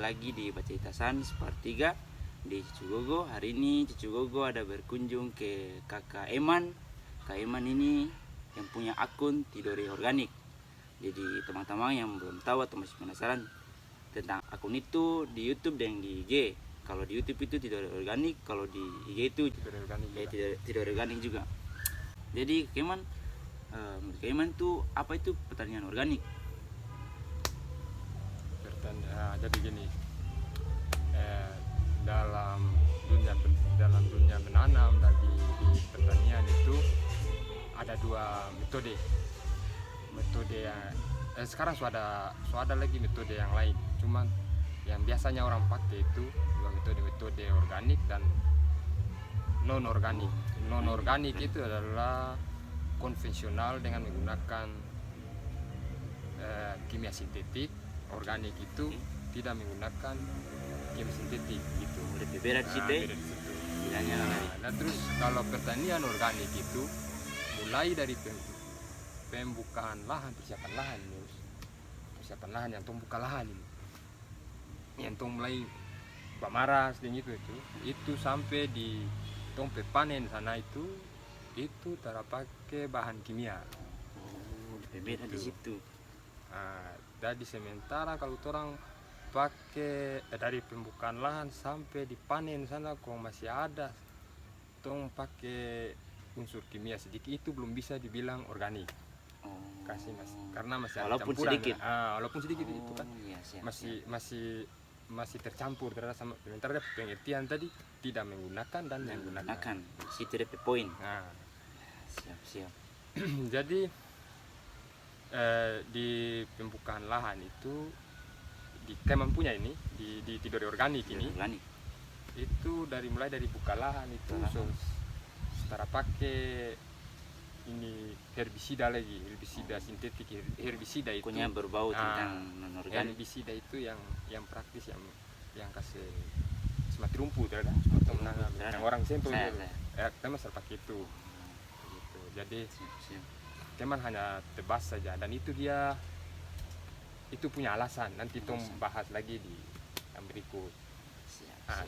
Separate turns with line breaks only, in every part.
lagi di Bacaita Sans part 3 di Cicugogo. Hari ini Cicugogo ada berkunjung ke kakak Eman. Kak Eman ini yang punya akun Tidore Organik. Jadi teman-teman yang belum tahu atau masih penasaran tentang akun itu, di YouTube dan di IG. Kalau di YouTube itu Tidore Organik, kalau di IG itu Tidore Organik juga. Jadi Kak Eman, menurut Kak Eman tuh apa itu pertanian organik?
Jadi gini, dalam dunia menanam dan di pertanian itu ada dua metode yang sekarang sudah lagi metode yang lain. Cuman yang biasanya orang pakai itu dua metode organik dan non organik. Non organik itu adalah konvensional dengan menggunakan kimia sintetik. Organik itu tidak menggunakan kimia sintetik gitu.
Beda di situ.
Nah, terus kalau pertanian organik itu mulai dari pembukaan lahan, persiapan lahan yang tong buka lahan ini, yang tong mulai pamaras dan itu sampai di tong panen sana itu tidak pakai bahan kimia.
Beda di situ.
Jadi sementara kalau orang pakai dari pembukaan lahan sampai dipanen sana kok masih ada tong pakai unsur kimia sedikit, itu belum bisa dibilang organik. Karena masih ada
walaupun
campuran
sedikit.
Walaupun sedikit itu kan
Iya, siap.
masih tercampur terhadap sama. Sementara pengertian tadi tidak menggunakan dan menggunakan.
Situ ada poin. Siap.
Jadi di pembukaan lahan itu di Keman punya ini di Tidore Organik ini
Organik.
Itu mulai dari buka lahan itu setara pakai ini herbisida sintetik. Herbisida itu
pokoknya berbau tentang non-organik.
Herbisida itu yang praktis yang kasih semati rumput atau menanam yang orang sentuh itu. Teman pakai itu. Gitu. Jadi teman hanya tebas saja, dan itu punya alasan. Nanti tong bahas lagi di yang berikut.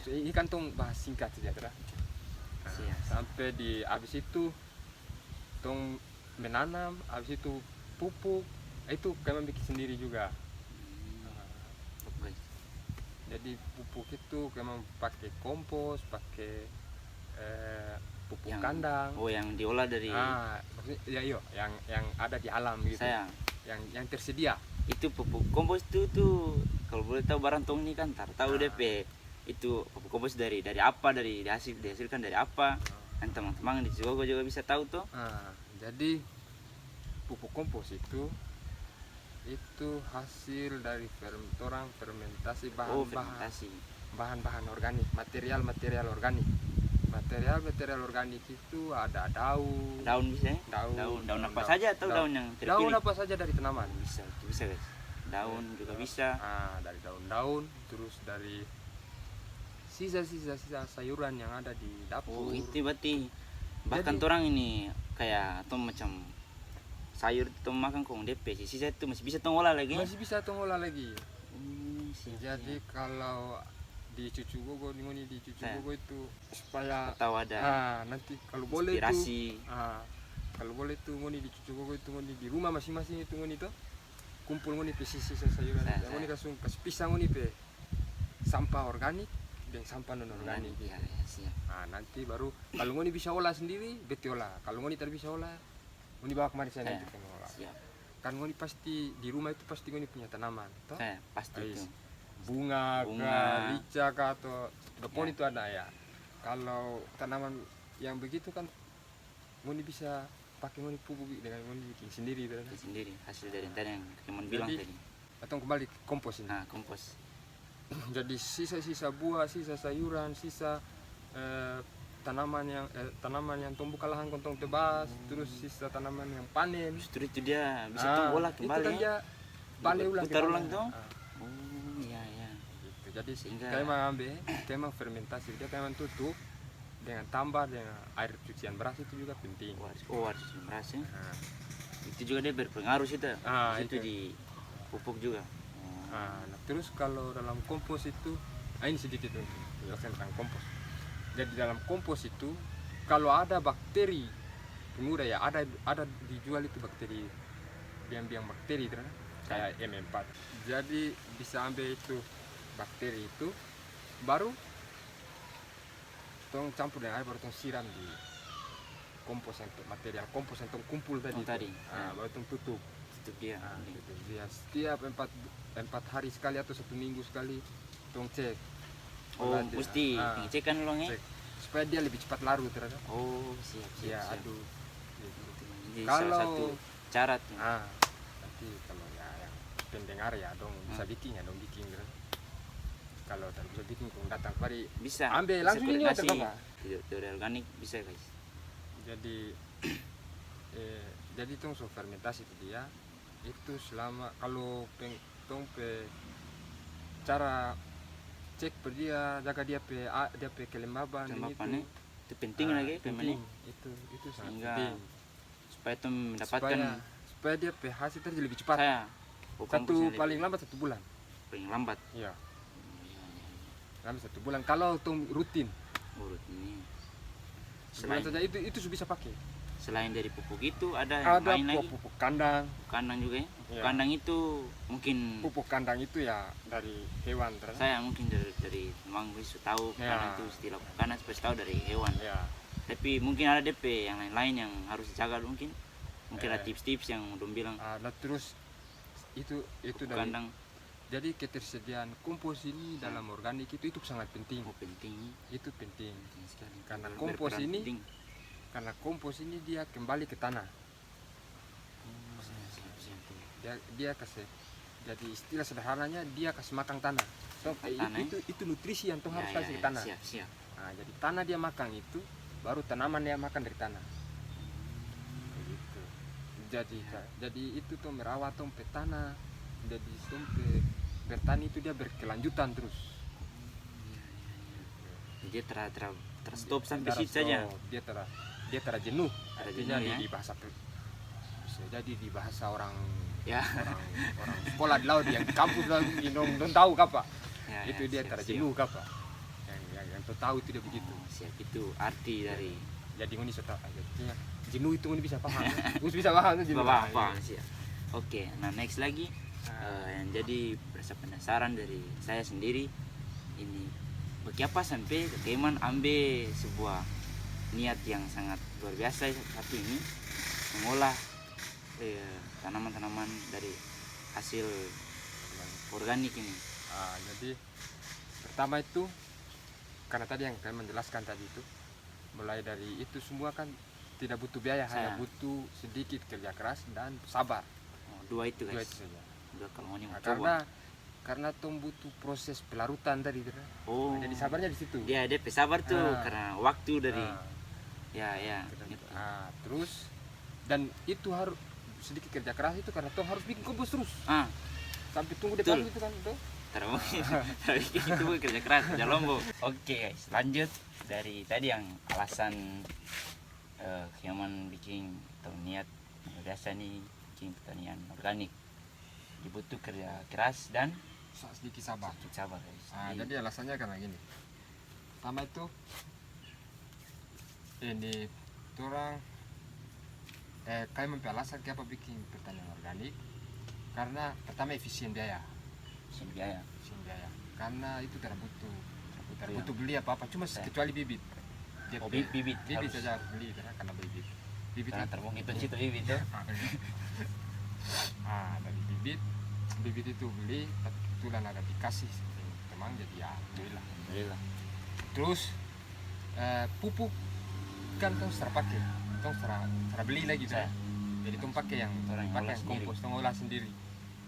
Ini kan tong bahas singkat saja, sampai di habis itu tong menanam, habis itu pupuk, itu kami bikin sendiri juga. Jadi pupuk itu kami pakai kompos, pakai pupuk kandang.
Yang diolah dari
maksudnya yang ada di alam gitu. Yang tersedia. Itu
pupuk kompos itu kalau boleh tahu barang tong ini kan tahu DP. Itu pupuk kompos dari apa, dihasilkan dari apa. Kan teman-teman di Cigogo juga bisa tahu tuh.
Jadi pupuk kompos itu hasil dari fermentasi bahan-bahan organik, material organik. Material organik itu ada daun
bisa ya? Daun apa saja atau daun yang terpilih?
Daun apa saja dari tanaman
bisa guys. Daun juga bisa.
Dari daun, terus dari sisa sayuran yang ada di dapur.
Itu berarti bahkan orang ini kayak atau macam sayur itu makan kong DP sisa itu masih bisa tong olah lagi.
Jadi kalau di Cicugogo itu supaya
tahu ada
nanti kalau boleh
inspirasi.
Kalau boleh tuh ngoni di Cicugogo itu ngoni di rumah masing-masing itu ngoni tuh kumpul ngoni pe sisa sayuran. Ngoni langsung kasih pisang ngoni pe sampah organik dan sampah non organik. Nanti baru kalau ngoni bisa olah sendiri beti olah. Kalau ngoni tidak bisa olah ngoni bawa kemari sana untuk mengolah. Kan ngoni pasti di rumah itu pasti ngoni punya tanaman toh?
Pasti itu.
Bunga, rica atau pohon itu ada ya. Kalau tanaman yang begitu kan ngoni bisa pakai ngoni pupuk dengan ngoni bikin sendiri
hasil dari yang Kemon bilang tadi.
Atau kembali ke kompos ini.
Kompos.
Jadi sisa buah, sisa sayuran, sisa tanaman yang tumbuh lahan kontong tebas, terus sisa tanaman yang panen.
Justru itu dia bisa tumbuh olah kembali.
Itu kan dia balik ulang
tuh.
Jadi kayak fermentasi dia kayak tutup dengan tambah dengan air cucian beras itu juga penting.
Air cucian beras ya. Itu juga dia berpengaruh situ. Itu di pupuk juga.
Nah, terus kalau dalam kompos itu, ini sedikit untuk menjelaskan tentang kompos. Jadi dalam kompos itu kalau ada bakteri penggoda ya, ada dijual itu bakteri biang bakteri itu kayak M4. Jadi bisa ambil itu bakteri itu, baru tong campur dengan air, baru tong siram di kompos yang material kompos yang tong kumpul tadi. Baru tong tutup
dia.
Tutup dia setiap 4 hari sekali atau 1 minggu sekali tong cek.
Mesti dicek kan ulangnya
supaya dia lebih cepat larut terhadap.
Siap.
Ya, aduh.
Jadi salah satu cara tuh.
Nanti kalau ya yang pendengar ya dong bisa bikin ya dong bikin gitu. Kalau tak bisa bikin kong datang kemari
Bisa
ambil langsung ini
koordinasi teori organik bisa guys.
Jadi tong so fermentasi itu dia itu selama kalau tong cara cek per dia, jaga dia pe kelembaban
itu penting lagi
penting. Itu sangat penting
supaya tuh mendapatkan
supaya dia pe hasil tadi lebih cepat. Paling lambat 1 bulan.
Paling lambat.
Iya. Lambat 1 bulan kalau tong rutin.
Ini.
Selain saja itu bisa pakai.
Selain dari pupuk itu ada lain lagi.
Pupuk kandang.
Kandang juga ya.
Iya.
Kandang itu mungkin
Pupuk kandang itu ya dari hewan terus.
Saya mungkin dari memang bisa tahu karena itu istilah karena supaya tahu dari hewan.
Ya.
Tapi mungkin ada DP yang lain-lain yang harus dijaga mungkin ada tips-tips yang udah bilang.
Nah, terus itu dari
kandang.
Jadi ketersediaan kompos ini dalam organik itu sangat penting.
Penting.
Itu penting.
Sekali.
Karena kompos ini dia kembali ke tanah. Dia kasih, jadi istilah sederhananya dia kasih makan tanah. Itu nutrisi yang harus kasih ke tanah.
Siap.
Nah, jadi tanah dia makan itu, baru tanaman dia makan dari tanah. Begitu. Jadi itu tuh merawat pe tanah. Jadi bertani itu dia berkelanjutan terus.
Dia terstop sampai situ saja.
Dia jenuh.
Artinya
di bahasa bisa jadi di bahasa orang
ya.
orang sekolah di laut yang di kampus lah don't tahu kapa. Itu dia jenuh kapa. Yang tahu itu dia begitu.
Siap itu arti dari.
Jadi ini sudah artinya jenuh itu ini bisa paham. Bisa paham itu jenuh.
Paham siap. Oke, nah next lagi yang jadi rasa penasaran dari saya sendiri ini bagaimana sampai Kak Eman ambil sebuah niat yang sangat luar biasa satu ini mengolah tanaman-tanaman dari hasil organik ini.
Jadi pertama itu karena tadi yang kalian menjelaskan tadi itu mulai dari itu semua kan tidak butuh biaya, hanya butuh sedikit kerja keras dan sabar.
Dua itu guys.
Dua itu saja.
Kalau mau
karena tong butuh proses pelarutan tadi. Jadi sabarnya di situ.
Ya, DP sabar tuh karena waktu dari
terus dan itu harus sedikit kerja keras itu karena tong harus bikin kompos terus. Sampai tunggu depan itu kan itu.
Itu kerja keras, kerja lombok. Oke guys, lanjut dari tadi yang alasan Eman bikin atau niat biasa nih bikin pertanian organik dibutuh kerja keras dan
sedikit sabar
guys.
Jadi alasannya karena gini. Pertama itu ini orang kayak memperalasan kenapa bikin pertanian organik karena pertama efisien biaya. Karena itu tidak butuh beli apa apa, cuma kecuali bibit.
Bibit
saja harus beli karena bibit
karena terbukti itu bibit ya.
Dari bibit itu beli, tapi kebetulan ada dikasih teman jadi ya alhamdulillah. Terus pupuk kan tong pakai, tong beli lagi kan. Jadi tong pakai yang kompos, tong olah sendiri.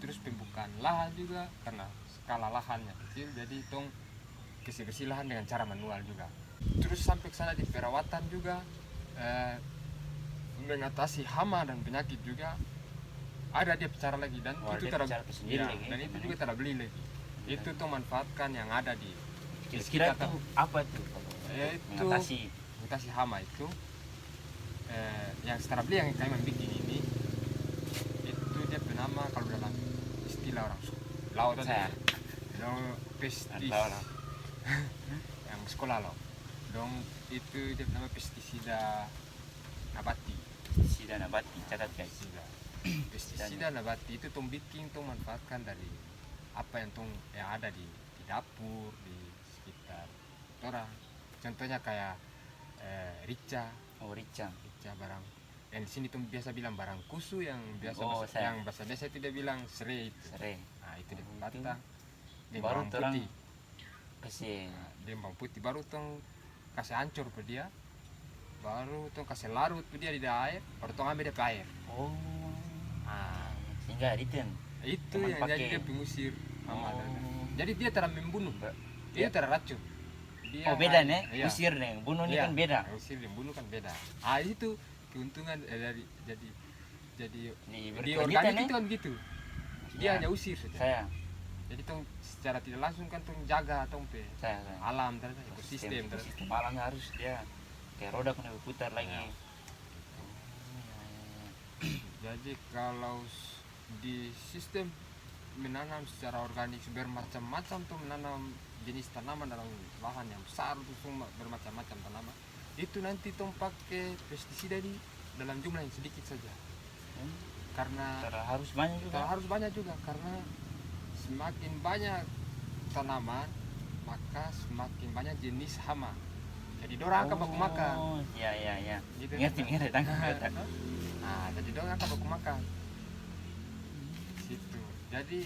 Terus pembukaan lahan juga karena skala lahannya kecil, jadi tong bersih lahan dengan cara manual juga. Terus sampai ke sana di perawatan juga mengatasi hama dan penyakit juga ada dia cara lagi dan itu juga tidak beli lagi. Itu tuh manfaatkan yang ada di
kira-kira itu apa tuh?
Itu mengatasi hama itu yang secara beli yang kami bikin ini itu dia bernama kalau dalam istilah orang laut tadi.
Saya.
Dong pestis
Tahu lah.
yang sekolah loh. Dong itu dia nama pestisida nabati.
Pestisida nabati, catat guys.
Pestisida nabati itu tong bikin, tong manfaatkan dari apa yang ada di dapur, di sekitar orang. Contohnya kayak rica
Rica.
barang. Yang di sini tuh biasa bilang barang kusu, yang biasa
saya.
yang bahasa desa itu dia bilang serai itu.
Serai.
Nah, itu dia
Oh,
batang. Dia
baru
bawang
terang
putih.
kasih
Nah, dia bawang putih baru tong kasih hancur ke dia. Baru tong kasih larut ke dia di air, baru tong ambil dia ke air.
oh
Nah,
sehingga itu
itu
Teman
yang
pakai.
jadi dia pengusir hama.
Oh.
Jadi dia tidak membunuh. Dia tidak racun. Dia
oh beda nih
iya.
usir nih bunuh ini
Iya,
kan beda
usir dan bunuh kan beda. Ah itu keuntungan dari jadi di
berkelanjutan
organik
nih
itu kan gitu. Dia
Ya.
hanya usir saja.
saya
Jadi tong secara tidak langsung kan tong jaga tong pe
saya
alam ternyata ekosistem ternyata.
sistem alamnya harus dia kayak roda kena berputar lagi.
Ya.
Oh, iya, iya.
Jadi kalau di sistem menanam secara organik bermacam-macam tuh menanam jenis tanaman dalam lahan yang besar tuh semua bermacam-macam tanaman. Itu nanti tong pakai pestisida di dalam jumlah yang sedikit saja.
Hmm,
Karena
harus banyak juga
harus banyak juga karena semakin banyak tanaman maka semakin banyak jenis hama. Jadi dorang akan baku makan.
Iya iya iya.
Gitu.
Ngerti tangkap.
Nah, jadi dorang akan baku makan. Situ. Jadi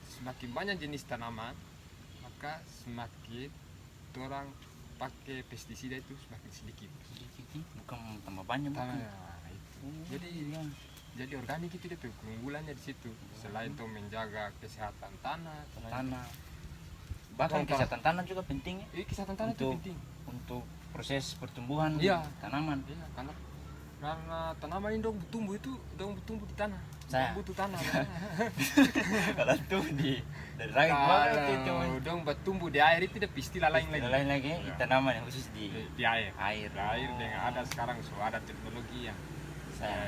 semakin banyak jenis tanaman maka semakin orang pakai pestisida itu semakin sedikit.
Bukan tambah banyak bukan.
Nah, itu. Jadi
iya.
jadi organik itu dia keunggulannya di situ. Selain itu menjaga kesehatan tanah,
Tanah. Bahkan
Contoh.
kesehatan tanah juga penting ya,
kesehatan tanah itu
Untuk-
penting.
untuk proses pertumbuhan
Iya.
tanaman.
Iya, karena tanaman ini dong tumbuh di tanah.
Saya.
Dong butuh tanah.
Kalau tuh dari langit banget itu.
Kalau dong bertumbuh di air itu dia istilah lain lagi.
Lain lagi
Iya.
tanaman yang khusus di
Di air.
air.
Di air dengan ada sekarang ada teknologi yang
Saya.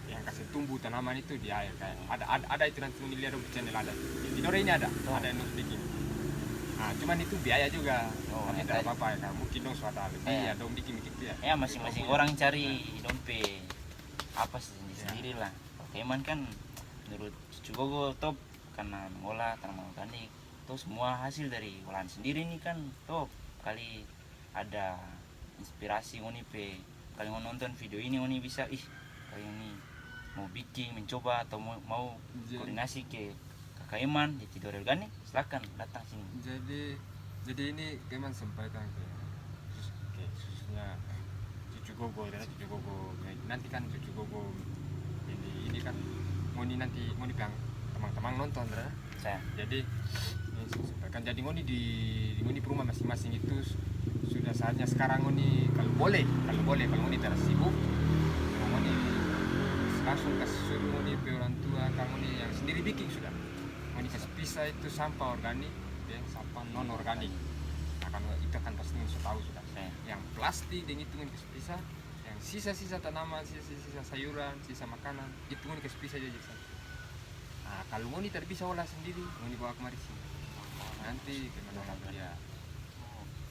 yang kasih tumbuh tanaman itu di air kayak ada itu nanti mau lihat di channel ada. Di Dore ini ada yang harus bikin. Nah, cuman itu biaya juga.
Oh,
Tapi
ya,
tidak apa-apa ya, mungkin dong sudah lebih
Iya.
ya dong bikin gitu ya.
Ya masing-masing orang cari dompe apa sendiri lah. Kalau Eman kan menurut cucu Gogo top karena mengolah tanaman organik. Tuh semua hasil dari olahan sendiri nih kan top. Kali ada inspirasi Oni pe. Kali mau nonton video ini Oni bisa kali ini mau bikin mencoba atau mau koordinasi ke Kakak Eman di Tidore Organik, silakan datang sini.
Jadi ini memang sampaikan khususnya cucu Gogo dan cucu Gogo. Nanti kan cucu Gogo ini kan Ngoni nanti Ngoni bilang teman-teman nonton ya.
Saya.
Jadi ini saya sampaikan jadi Ngoni di Ngoni rumah masing-masing itu sudah saatnya sekarang Ngoni kalau boleh kalau Ngoni tidak sibuk Ngoni langsung kasih suruh Ngoni pe orang tua kalau Ngoni yang sendiri bikin sudah. Ngoni kasih pisah itu sampah organik dan sampah non organik. Nah, kan itu kan pasti Ngoni sudah tahu sudah.
Saya.
Yang plastik dan itu Ngoni kasih pisah. Yang sisa-sisa tanaman, sisa-sisa sayuran, sisa makanan itu Ngoni kasih pisah aja sana. Nah, kalau Ngoni tidak bisa olah sendiri, Ngoni bawa kemari sini. Nanti gimana lagi dia.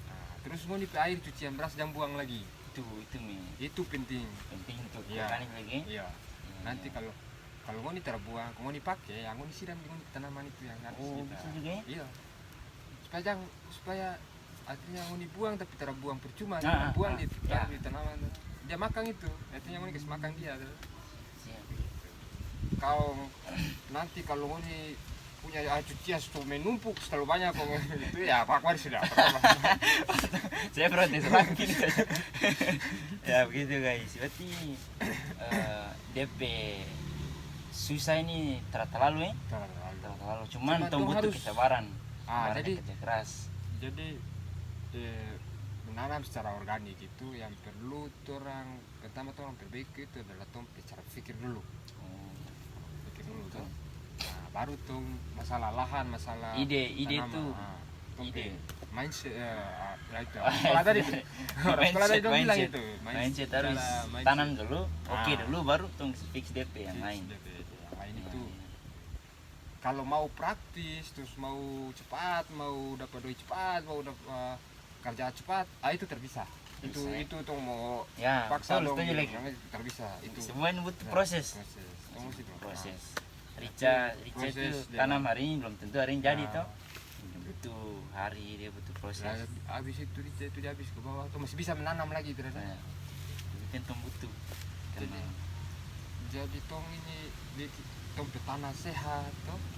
Nah, terus Ngoni pe air cucian beras jangan buang lagi.
Itu Mi.
Itu penting.
Penting untuk
Iya.
organik lagi.
Iya. Nanti kalau Ngoni terbuang, Ngoni pakai, yang Ngoni siram di Ngoni tanaman itu yang harus
Oh,
kita.
bisa juga ya?
Iya. Supaya artinya Ngoni buang tapi terbuang percuma,
Nah,
buang
ah,
di
ya.
taruh di tanaman. Dia makan itu, artinya Ngoni kasih makan dia.
Siap.
Kau nanti kalau Ngoni punya air cucian sudah menumpuk terlalu banyak kok itu ya Pak Wari sudah.
Saya protes lagi nih. Ya begitu guys. Berarti DP susah ini terlalu terlalu cuman
Cuma
tong
tong
butuh
harus-
kesabaran.
Ah,
Kesabaran dan
jadi-
kerja keras.
Jadi menanam secara organik itu yang perlu orang pertama orang perbaiki itu adalah cara pikir dulu.
Oh,
Pikir dulu tuh. Nah, baru tuh masalah lahan, masalah
ide
tanaman.
itu.
Tong
Ide.
mindset ya itu. Sekolah tadi tuh. Sekolah tadi dong bilang itu.
mindset harus
Cara mindset.
tanam dulu, oke
Ah.
dulu baru tong fix DP yang lain.
Yang lain
Ya,
itu.
ya.
kalau mau praktis terus mau cepat, mau dapat duit cepat, mau dapat kerja cepat, itu terbisa.
Bisa, ya?
Itu tuh mau
Ya,
paksa
betul,
dong
setuju lagi.
terbisa itu.
Semua ini butuh
Ya,
proses.
Itu mesti dong.
Proses. Rica
Proses
itu
dia-
tanam hari ini belum tentu hari ini jadi
Nah.
toh. Butuh hari, dia butuh proses.
Nah, habis itu dia habis ke bawah tuh masih bisa menanam lagi ternyata.
Nah, itu kan tong butuh. Karena
Jadi tong ini tong pe tanah sehat,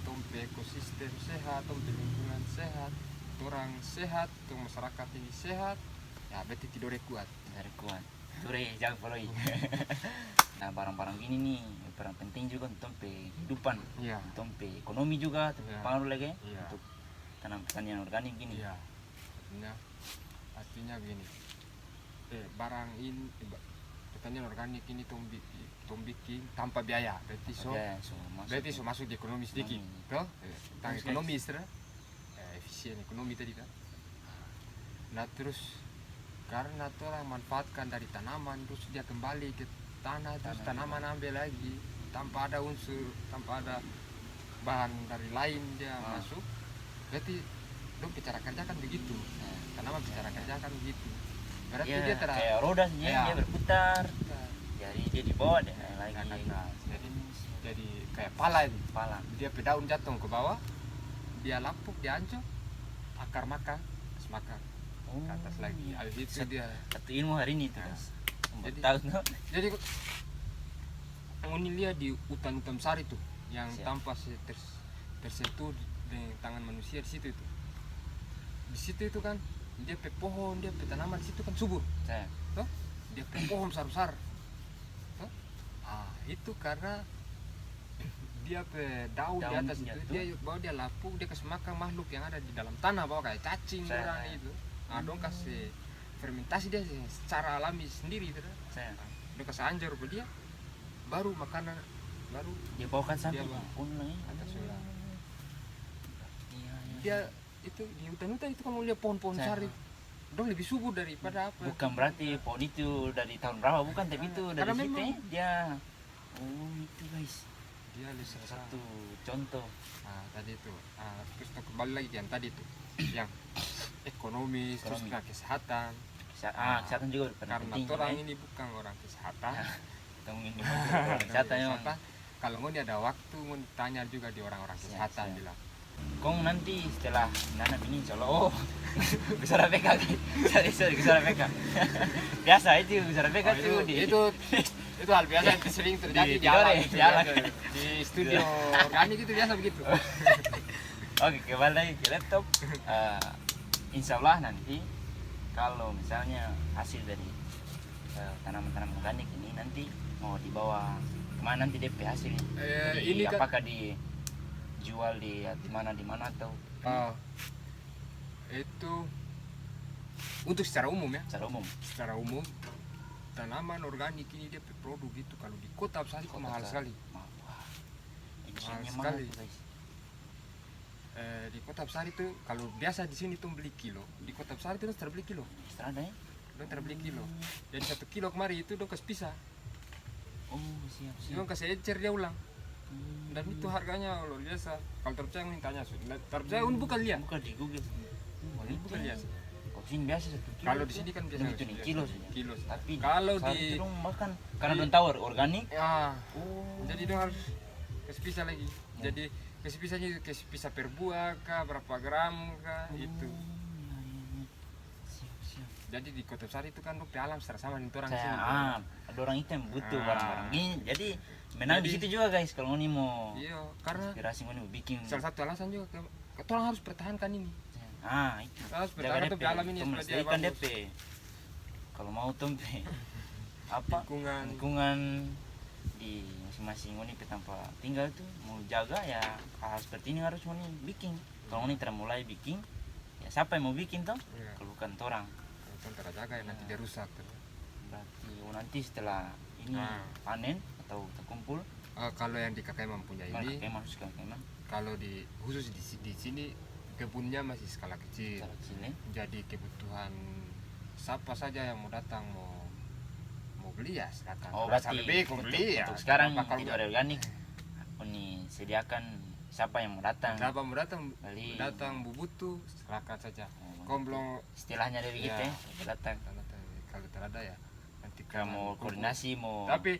tong pe ekosistem sehat, tong pe lingkungan sehat, orang sehat, tong masyarakat ini sehat, ya berarti tidore kuat.
dari kuat. Sore jangan follow. Nah, barang-barang gini nih, barang penting juga untuk tong pe kehidupan,
Iya.
tong pe ekonomi juga
Iya.
pengaruh lagi
Iya.
untuk tanam pertanian organik gini.
Iya. Artinya begini. Barang ini pertanian organik ini tong bikin tanpa biaya. Berarti so
Oke, so masuk.
berarti so masuk di ekonomi sedikit.
Ekonomi.
Toh? Tentang
Terus,
ekonomi istilah. Efisien ekonomi tadi kan. Nah, terus karena orang manfaatkan dari tanaman terus dia kembali ke tanah terus tanaman ambil lagi tanpa ada unsur, tanpa ada bahan dari lain dia masuk. Berarti dong cara kerja kan begitu. Tanaman cara kerja kan begitu. Berarti
Ya,
dia
kayak roda saja,
Ya.
dia berputar. Jadi dia di bawah deh lagi.
jadi kayak pala ini.
Kepala.
Dia pe daun jatuh ke bawah, dia lapuk, dia hancur, akar makan, terus makan ke atas lagi. Habis itu dia
Satu ilmu hari ini tuh, guys.
Jadi-
Tahu no?
jadi ini lihat di hutan-hutan besar itu yang
Siap.
tanpa tersentuh dengan tangan manusia di situ itu. Di situ itu kan dia pe pohon, dia pe tanaman di situ kan subur.
Saya.
Toh? Dia pe pohon besar-besar. Toh? Itu karena dia pe daun di
Daun
atas itu
jatuh.
dia bawa dia lapuk, dia kasih makan makhluk yang ada di dalam tanah bawah kayak cacing
Saya.
orang itu. Dong kasih fermentasi dia secara alami sendiri itu.
Saya.
Dong kasih anjur ke dia, baru makanan baru
Dia bawakan sampai
Dia bawa.
pun lagi.
atas ulang.
Iya, iya.
Dia itu di hutan-hutan itu kan lihat pohon-pohon
Saya.
sari. Dong lebih subur daripada apa?
Bukan berarti pohon itu dari tahun berapa, bukan, tapi itu dari
Karena
situ
memang-
dia. Oh, itu guys.
Dia lebih
Salah
satu.
satu contoh.
Tadi itu. Terus tuh kembali lagi yang tadi itu, yang ekonomis, terus
Ekonomi.
nah, kesehatan.
Kesehatan juga
Karena
penting.
orang ini bukan orang kesehatan.
Kita ingin orang kesehatan ya.
Kesehatan. Kalau mau ada waktu mau tanya juga di orang-orang
Siap,
kesehatan
siap.
bilang.
Kong nanti setelah nanam ini insya Allah bisa PK sorry bisa PK biasa itu bisa PK tuh di
itu hal biasa yang sering terjadi
di
di alam
Tidore,
itu
di alam.
biasa. Di studio organik itu biasa begitu.
Oke, kembali lagi ke laptop. Insya Allah nanti kalau misalnya hasil dari tanaman-tanaman organik ini nanti mau dibawa kemana nanti DP hasilnya?
Ini kan
Apakah dijual di mana atau
itu untuk secara umum ya,
secara umum?
secara umum tanaman organik ini dia produk gitu kalau di kota besar itu
Kota
mahal
besar.
sekali.
Wah, emisinya
Mahal
mahal
sekali.
tuh, guys.
Di kota besar itu kalau biasa di sini tuh beli kilo, di kota besar itu terbeli kilo,
Extra ada ya?
dong terbeli kilo. Jadi 1 kilo kemarin itu dong kasih pisah,
Oh, siap.
dong kasih encer dia ulang.
Hmm.
Dan itu harganya luar biasa. Kalau terpercaya mintanya, terpercaya bukan lihat.
Buka di Google.
Ini bukan lihat.
Kalau sini biasa 1 kilo.
Kalau di sini kan biasa
itu nih kilo saja.
Kilo.
Tapi
Kalau
saat
di-
itu dong makan karena dong tahu organik.
Ya,
Oh.
jadi dong harus kasih pisah lagi. Jadi kasih pisahnya kasih pisah per buah kah, berapa gram kah, itu.
Iya. Siap.
Jadi di kota besar itu kan dong pe alam secara sama dengan orang
Saya
sini.
ada orang itu yang butuh
Ah.
barang-barang ini. Jadi menang di
Jadi-
situ juga guys kalau ini mau
Iya, karena
inspirasi ini mau bikin.
salah satu alasan juga orang harus pertahankan ini.
Itu.
Kita harus pertahankan tuh alam ini supaya dia
melestarikan
bagus.
DP. Kalau mau tempe apa
Lingkungan.
lingkungan di masing-masing ini tempat tinggal itu mau jaga ya hal seperti ini harus ini bikin. Kalau ini mulai bikin ya siapa yang mau bikin toh?
Iya.
Kalau bukan orang.
Kalau terjaga ya nanti dia rusak.
Berarti nanti setelah ini
Ah.
panen atau terkumpul
Kalau yang di KKM punya ini,
kemang
kalau di khusus di sini kebunnya masih skala kecil.
secara kecil ya.
Jadi kebutuhan siapa saja yang mau datang mau beli ya silakan.
Oh
Rasa
berarti
lebih mau beli ya.
untuk sekarang
Apa kalau
tidak ada organik ini sediakan siapa yang mau datang.
Siapa mau datang?
Bali.
Datang bubutu, silakan saja.
Oh,
Kau belum
istilahnya dari gitu
Ya.
ya, datang.
kalau tidak ada ya nanti
Kalau mau
kumpul.
koordinasi, mau
Tapi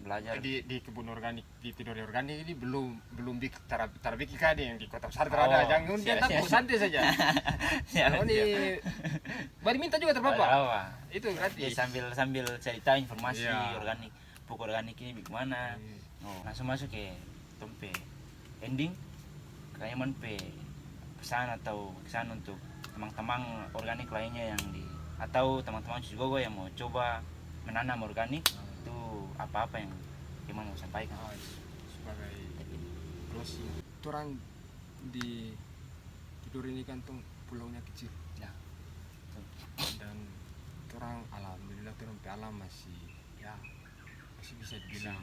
belajar.
di kebun organik, di Tidore Organik ini belum bikin kade yang di Kota Besar
Oh,
ada. Jangan dia
siap,
takut,
siap.
santai saja.
Siap,
Kalau ini bari minta juga terpapa.
Apa?
Itu
Jadi
gratis.
sambil cerita informasi
Iya.
organik, pupuk organik ini bagaimana. Oh, langsung masuk ke tompe ending kayak pe pesan atau kesan untuk teman-teman organik lainnya yang atau teman-teman Cigogo yang mau coba menanam organik itu apa-apa yang Eman mau sampaikan.
Sebagai closing, orang di Tidore ini kan tuh pulaunya kecil.
Ya.
Dan orang alhamdulillah orang alam masih bisa dibilang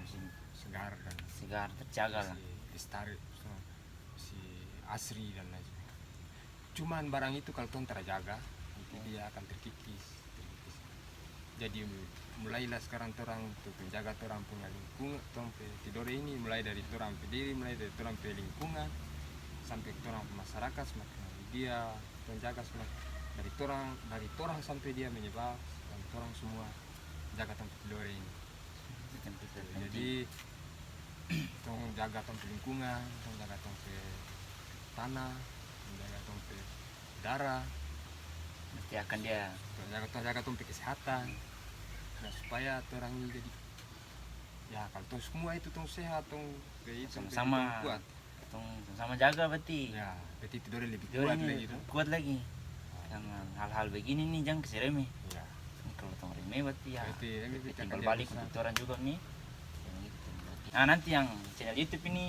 segar dan
Segar, terjaga lah.
masih lestari, masih asri dan lain sebagainya. Cuman barang itu kalau tuh terjaga nanti dia akan terkikis. Jadi mulailah sekarang orang untuk menjaga orang punya lingkungan. Tidore ini mulai dari orang pendiri, mulai dari orang lingkungan sampai orang masyarakat semakin dia menjaga semakin dari orang sampai dia menyebar dan orang semua jaga tempat Tidore ini. Jadi tong jaga tempat lingkungan, tong jaga tempat tanah, tong jaga tempat darah,
Nanti akan dia
tong jaga tempat kesehatan. Nah, supaya orang ini jadi kalau tong semua itu tong sehat, tong
sama-sama
kuat.
sama jaga berarti.
Ya, berarti Tidore lebih
Tidore
kuat
ini
lagi tuh.
kuat lagi. Jangan hal-hal begini nih jangan kasih remeh.
Ya.
Ini kalau tong remeh berarti ya
Berarti
timbal
akan
balik
dia
untuk orang juga nih. Yang gitu berarti. Nah nanti yang channel YouTube ini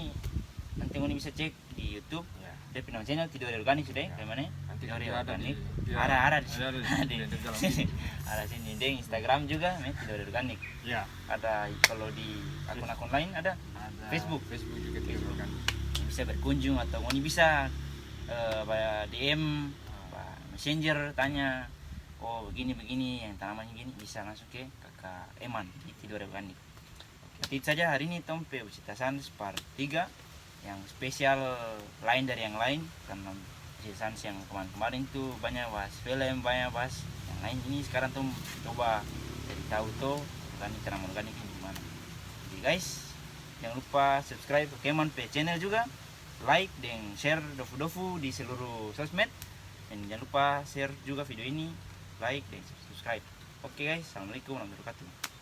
nanti Ngoni bisa cek di YouTube.
Ya.
Dia punya channel Tidore Organik sudah
Ya.
kayak mana?
Nanti
Tidore
dia ada
Organik.
di
Ada di
ada
di
di dalam.
sini. Ada sini di Instagram juga Tidore Organik.
Ya.
Ada kalau di akun-akun lain ada
Ada
Facebook.
Facebook juga Tidore Organik.
Bisa berkunjung atau Ngoni bisa DM Messenger tanya begini yang tanamannya gini bisa langsung ke kakak Eman di Tidore Organik. Nanti itu saja hari ini tompe Ucita Sans part 3 yang spesial lain dari yang lain karena Ucita Sans yang kemarin tuh banyak bahas film, banyak bahas yang lain. Ini sekarang tuh coba jadi tahu tuh tanaman organik ini gimana. Jadi guys jangan lupa subscribe ke Eman P channel juga, like dan share dofu-dofu di seluruh sosmed. Dan jangan lupa share juga video ini, like dan subscribe. Oke guys, assalamualaikum warahmatullahi wabarakatuh.